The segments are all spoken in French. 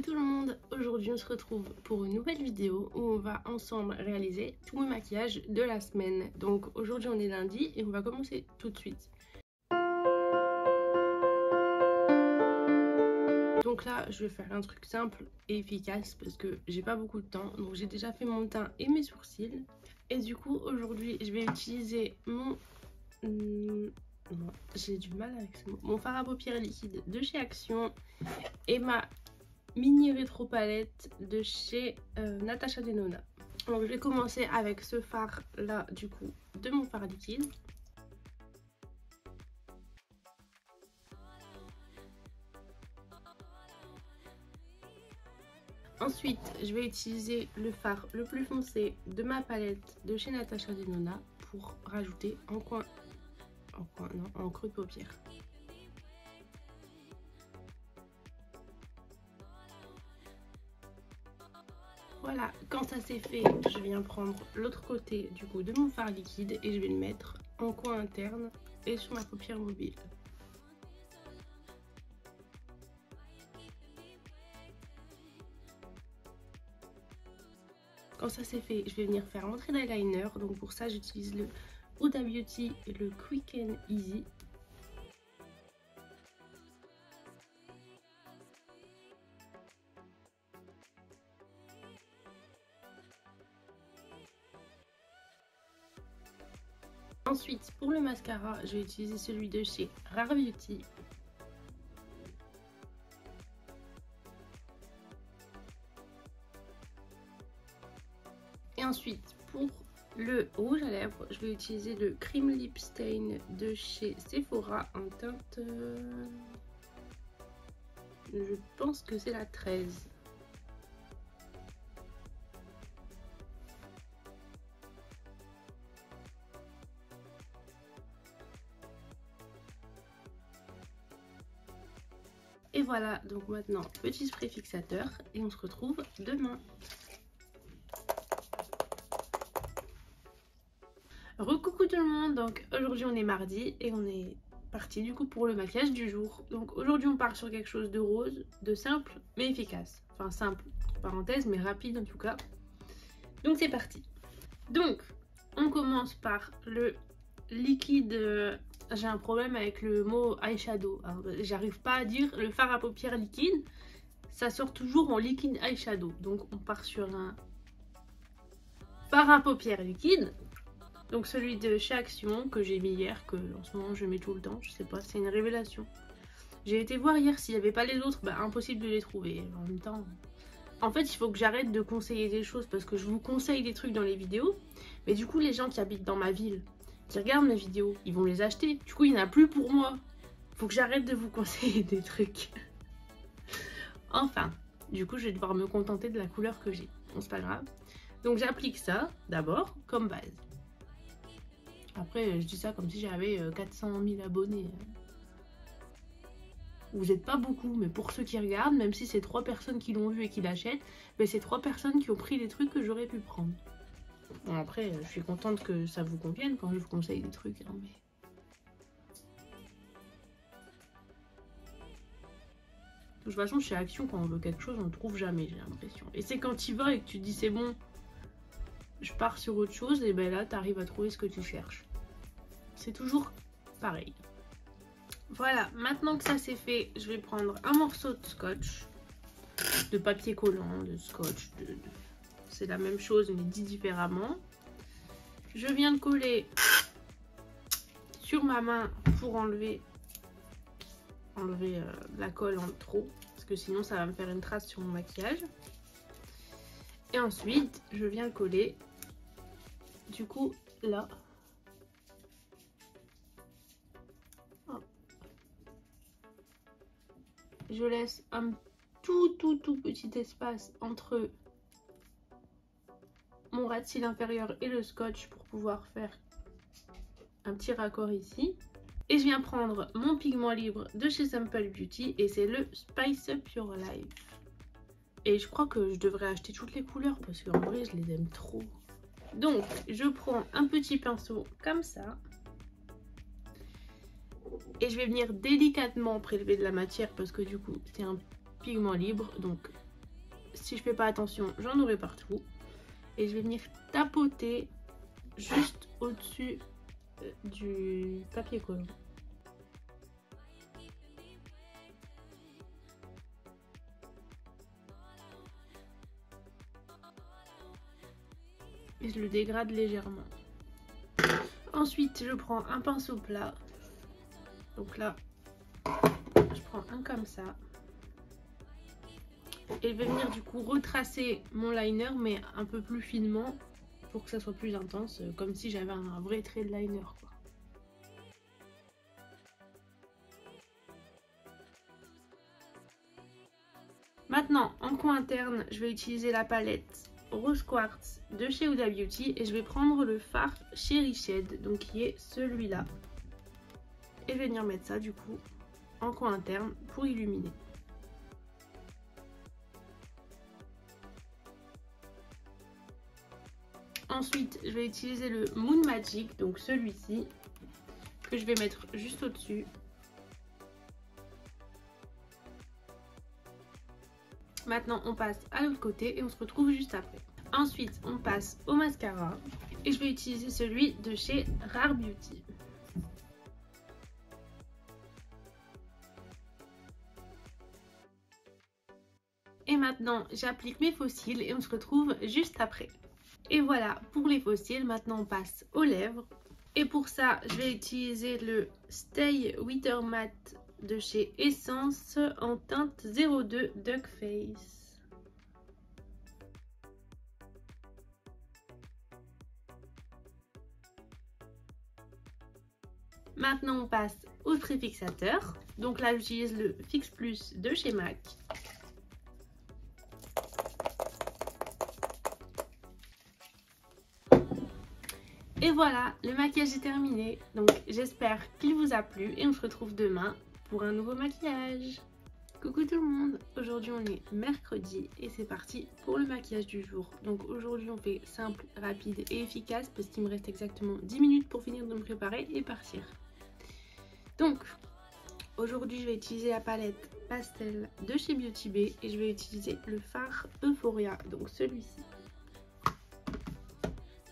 tout le monde, aujourd'hui on se retrouve pour une nouvelle vidéo où on va ensemble réaliser tout le maquillage de la semaine. Donc aujourd'hui on est lundi et on va commencer tout de suite. Donc là je vais faire un truc simple et efficace parce que j'ai pas beaucoup de temps. Donc j'ai déjà fait mon teint et mes sourcils. Et du coup aujourd'hui je vais utiliser mon... j'ai du mal avec ce mot. Mon fard à paupières liquide de chez Action et ma mini rétro palette de chez Natasha Denona. Donc je vais commencer avec ce fard là du coup de mon fard liquide. Ensuite je vais utiliser le fard le plus foncé de ma palette de chez Natasha Denona pour rajouter en creux de paupière. Voilà, quand ça c'est fait, je viens prendre l'autre côté du coup de mon fard liquide et je vais le mettre en coin interne et sur ma paupière mobile. Quand ça c'est fait, je vais venir faire mon trait d'eyeliner. Donc pour ça j'utilise le Huda Beauty et le Quick and Easy. Ensuite, pour le mascara, je vais utiliser celui de chez Rare Beauty. Et ensuite, pour le rouge à lèvres, je vais utiliser le Cream Lip Stain de chez Sephora en teinte... je pense que c'est la 13. Et voilà, donc maintenant, petit spray fixateur et on se retrouve demain. Recoucou tout le monde, donc aujourd'hui on est mardi et on est parti du coup pour le maquillage du jour. Donc aujourd'hui on part sur quelque chose de rose, de simple mais efficace. Enfin simple, parenthèse, mais rapide en tout cas. Donc c'est parti. Donc on commence par le liquide... J'ai un problème avec le mot eyeshadow. J'arrive pas à dire le fard à paupières liquide. Ça sort toujours en liquide eyeshadow. Donc on part sur un fard à paupières liquide. Donc celui de chez Action que j'ai mis hier, que en ce moment je mets tout le temps. Je sais pas, c'est une révélation. J'ai été voir hier s'il n'y avait pas les autres. Bah impossible de les trouver. En même temps... En fait il faut que j'arrête de conseiller des choses parce que je vous conseille des trucs dans les vidéos. Mais du coup les gens qui habitent dans ma ville, qui regardent mes vidéos, ils vont les acheter. Du coup, il n'y en a plus pour moi. Faut que j'arrête de vous conseiller des trucs. Enfin, du coup, je vais devoir me contenter de la couleur que j'ai. Bon, c'est pas grave. Donc, j'applique ça d'abord comme base. Après, je dis ça comme si j'avais 400 000 abonnés. Vous n'êtes pas beaucoup, mais pour ceux qui regardent, même si c'est 3 personnes qui l'ont vu et qui l'achètent, ben c'est 3 personnes qui ont pris les trucs que j'aurais pu prendre. Bon, après, je suis contente que ça vous convienne quand je vous conseille des trucs. Hein, mais... De toute façon, chez Action, quand on veut quelque chose, on ne trouve jamais, j'ai l'impression. Et c'est quand tu vas et que tu dis c'est bon, je pars sur autre chose, et ben là, tu arrives à trouver ce que tu cherches. C'est toujours pareil. Voilà, maintenant que ça c'est fait, je vais prendre un morceau de scotch, de papier collant, de scotch, c'est la même chose mais dit différemment. Je viens de coller sur ma main pour enlever la colle en trop. Parce que sinon ça va me faire une trace sur mon maquillage. Et ensuite je viens coller du coup là. Hop. Je laisse un tout petit espace entre mon ras de cils inférieur et le scotch pour pouvoir faire un petit raccord ici. Et je viens prendre mon pigment libre de chez Simple Beauty et c'est le Spice Up Your Life. Et je crois que je devrais acheter toutes les couleurs parce qu'en vrai je les aime trop. Donc je prends un petit pinceau comme ça et je vais venir délicatement prélever de la matière parce que du coup c'est un pigment libre, donc si je fais pas attention, j'en aurai partout. Et je vais venir tapoter juste au-dessus du papier collant. Et je le dégrade légèrement. Ensuite, je prends un pinceau plat. Donc là, je prends un comme ça. Et je vais venir du coup retracer mon liner, mais un peu plus finement pour que ça soit plus intense, comme si j'avais un vrai trait de liner, quoi. Maintenant, en coin interne, je vais utiliser la palette Rose Quartz de chez Huda Beauty et je vais prendre le fard Cherry Shade, donc qui est celui-là. Et je vais venir mettre ça du coup en coin interne pour illuminer. Ensuite, je vais utiliser le Moon Magic, donc celui-ci, que je vais mettre juste au-dessus. Maintenant, on passe à l'autre côté et on se retrouve juste après. Ensuite, on passe au mascara et je vais utiliser celui de chez Rare Beauty. Et maintenant, j'applique mes faux cils et on se retrouve juste après. Et voilà pour les faux cils. Maintenant, on passe aux lèvres. Et pour ça, je vais utiliser le Stay Wither Matte de chez Essence en teinte 02 Duck Face. Maintenant, on passe au préfixateur. Donc là, j'utilise le Fix Plus de chez MAC. Et voilà, le maquillage est terminé. Donc j'espère qu'il vous a plu et on se retrouve demain pour un nouveau maquillage. Coucou tout le monde, aujourd'hui on est mercredi et c'est parti pour le maquillage du jour. Donc aujourd'hui on fait simple, rapide et efficace parce qu'il me reste exactement 10 minutes pour finir de me préparer et partir. Donc aujourd'hui je vais utiliser la palette pastel de chez Beauty Bay et je vais utiliser le fard Euphoria, donc celui-ci.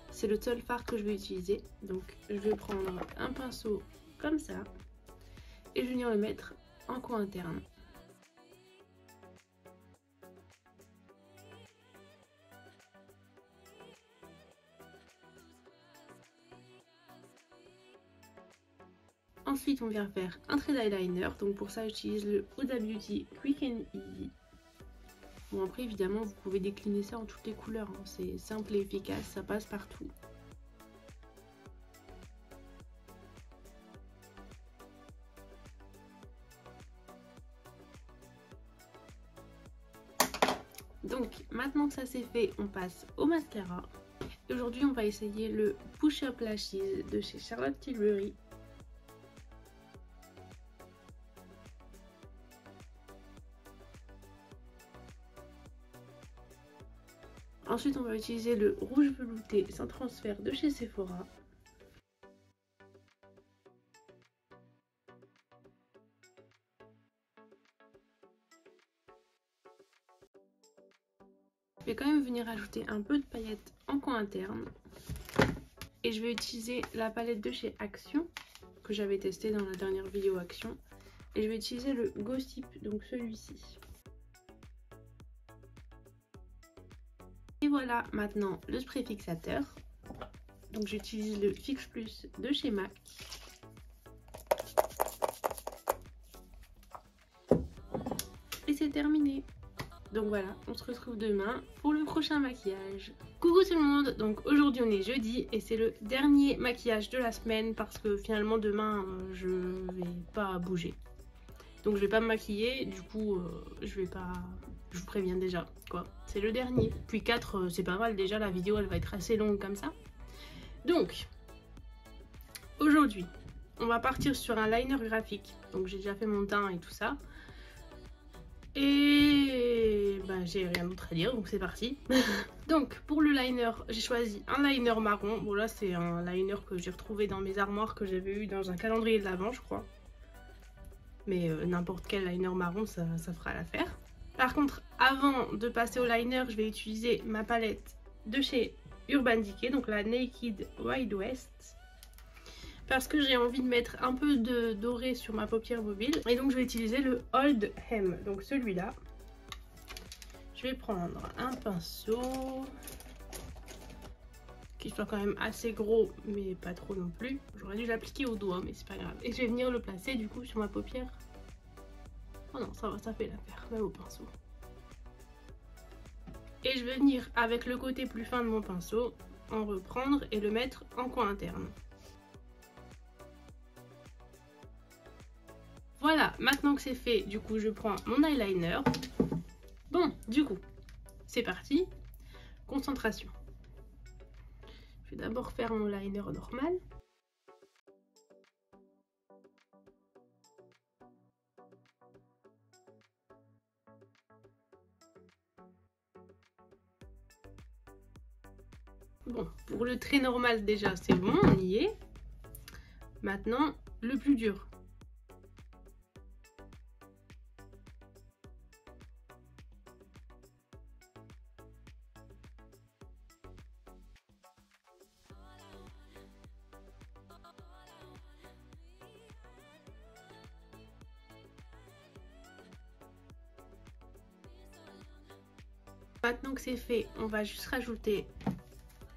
C'est le seul fard que je vais utiliser, donc je vais prendre un pinceau comme ça et je vais venir le mettre en coin interne. Ensuite on vient faire un trait d'eyeliner, donc pour ça j'utilise le Huda Beauty Quick and Easy. Bon après évidemment vous pouvez décliner ça en toutes les couleurs, hein. C'est simple et efficace, ça passe partout. Donc maintenant que ça c'est fait, on passe au mascara. Aujourd'hui on va essayer le Push Up Lashes de chez Charlotte Tilbury. Ensuite on va utiliser le rouge velouté sans transfert de chez Sephora. Je vais quand même venir ajouter un peu de paillettes en coin interne. Et je vais utiliser la palette de chez Action, que j'avais testé dans la dernière vidéo Action. Et je vais utiliser le Gossip, donc celui-ci. Et voilà maintenant le spray fixateur. Donc j'utilise le Fix Plus de chez MAC. Et c'est terminé. Donc voilà, on se retrouve demain pour le prochain maquillage. Coucou tout le monde, donc aujourd'hui on est jeudi et c'est le dernier maquillage de la semaine parce que finalement demain je vais pas bouger. Donc je vais pas me maquiller, du coup je vais pas... Je vous préviens déjà, quoi. C'est le dernier. Puis 4, c'est pas mal déjà, la vidéo elle va être assez longue comme ça. Donc, aujourd'hui, on va partir sur un liner graphique. Donc j'ai déjà fait mon teint et tout ça. Et ben, j'ai rien d'autre à dire, donc c'est parti. Donc pour le liner, j'ai choisi un liner marron. Bon là c'est un liner que j'ai retrouvé dans mes armoires que j'avais eu dans un calendrier de l'Avent je crois. Mais n'importe quel liner marron ça fera l'affaire. Par contre, avant de passer au liner, je vais utiliser ma palette de chez Urban Decay, donc la Naked Wild West, parce que j'ai envie de mettre un peu de doré sur ma paupière mobile. Et donc je vais utiliser le Old Hem, donc celui-là. Je vais prendre un pinceau qui soit quand même assez gros, mais pas trop non plus. J'aurais dû l'appliquer au doigt, mais c'est pas grave. Et je vais venir le placer du coup sur ma paupière. Oh non, ça va, ça fait l'affaire, même au pinceau. Et je vais venir avec le côté plus fin de mon pinceau, en reprendre et le mettre en coin interne. Voilà, maintenant que c'est fait, du coup je prends mon eyeliner. Bon, du coup, c'est parti. Concentration. Je vais d'abord faire mon liner normal. Bon, pour le trait normal déjà c'est bon, on y est. Maintenant, le plus dur. Maintenant que c'est fait, on va juste rajouter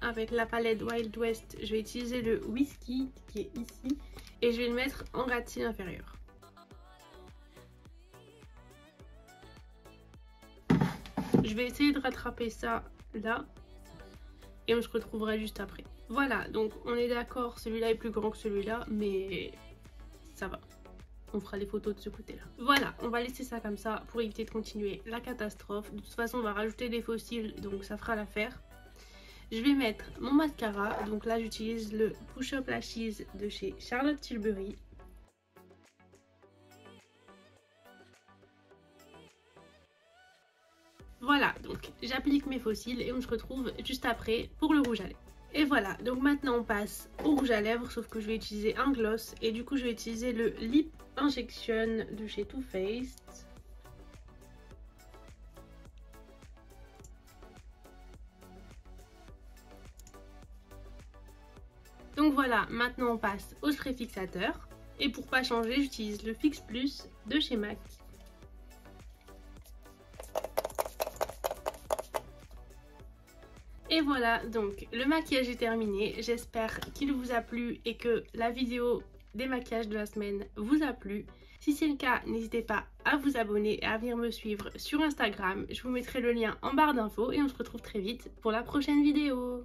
avec la palette Wild West, je vais utiliser le Whisky qui est ici et je vais le mettre en ras de cils inférieur. Je vais essayer de rattraper ça là et on se retrouvera juste après. Voilà, donc on est d'accord, celui-là est plus grand que celui-là, mais ça va. On fera les photos de ce côté-là. Voilà, on va laisser ça comme ça pour éviter de continuer la catastrophe. De toute façon, on va rajouter des faux cils, donc ça fera l'affaire. Je vais mettre mon mascara. Donc là, j'utilise le Push Up Lashes de chez Charlotte Tilbury. Voilà, donc j'applique mes faux cils et on se retrouve juste après pour le rouge à lèvres. Et voilà, donc maintenant on passe au rouge à lèvres, sauf que je vais utiliser un gloss et du coup je vais utiliser le Lip Injection de chez Too Faced. Donc voilà, maintenant on passe au spray fixateur et pour pas changer j'utilise le Fix Plus de chez MAC. Et voilà, donc le maquillage est terminé, j'espère qu'il vous a plu et que la vidéo des maquillages de la semaine vous a plu. Si c'est le cas, n'hésitez pas à vous abonner et à venir me suivre sur Instagram. Je vous mettrai le lien en barre d'infos et on se retrouve très vite pour la prochaine vidéo.